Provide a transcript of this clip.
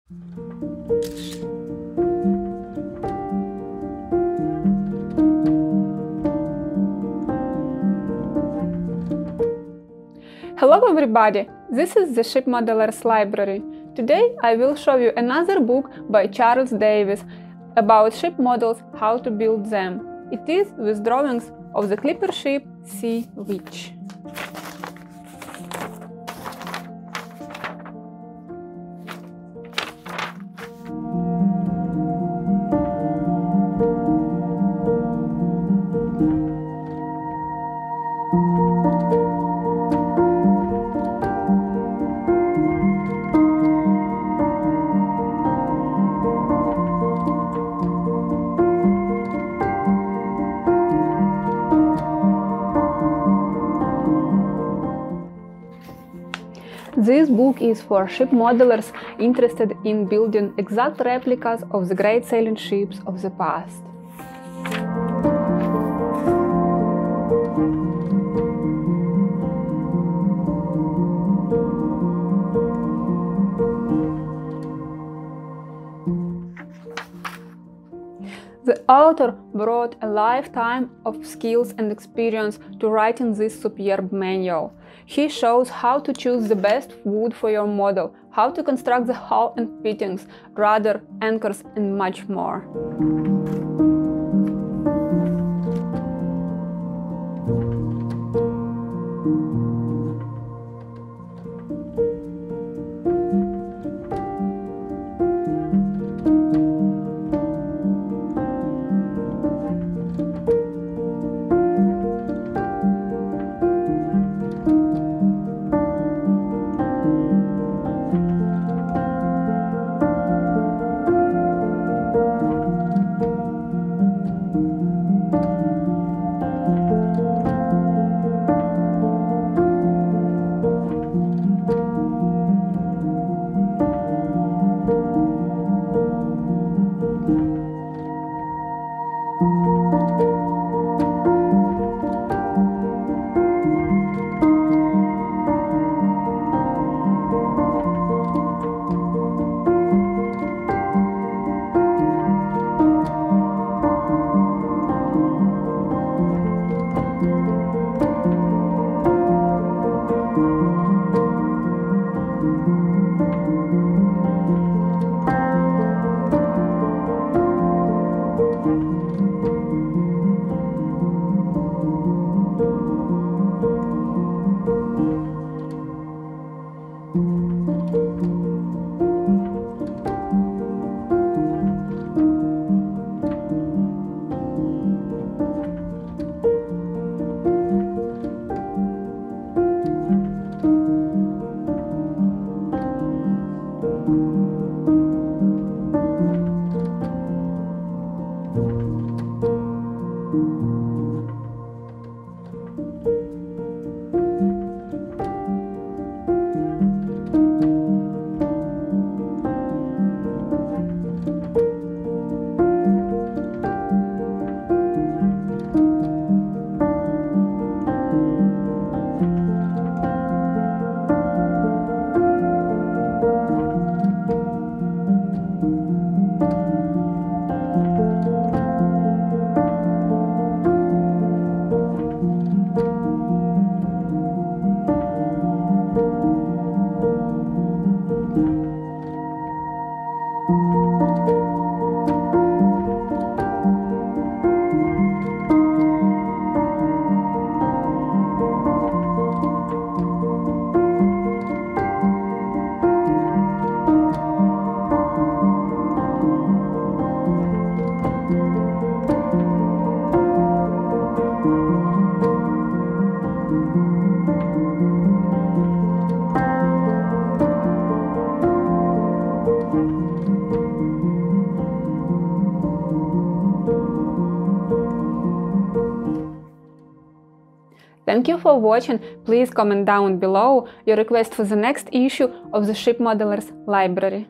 Hello everybody! This is the Ship Modelers Library. Today I will show you another book by Charles Davis about ship models, how to build them. It is with drawings of the clipper ship Sea-Witch. This book is for ship modelers interested in building exact replicas of the great sailing ships of the past. The author brought a lifetime of skills and experience to writing this superb manual. He shows how to choose the best wood for your model, how to construct the hull and fittings, rudder, anchors, and much more. Thank you for watching. Please comment down below your request for the next issue of the Ship Modelers Library.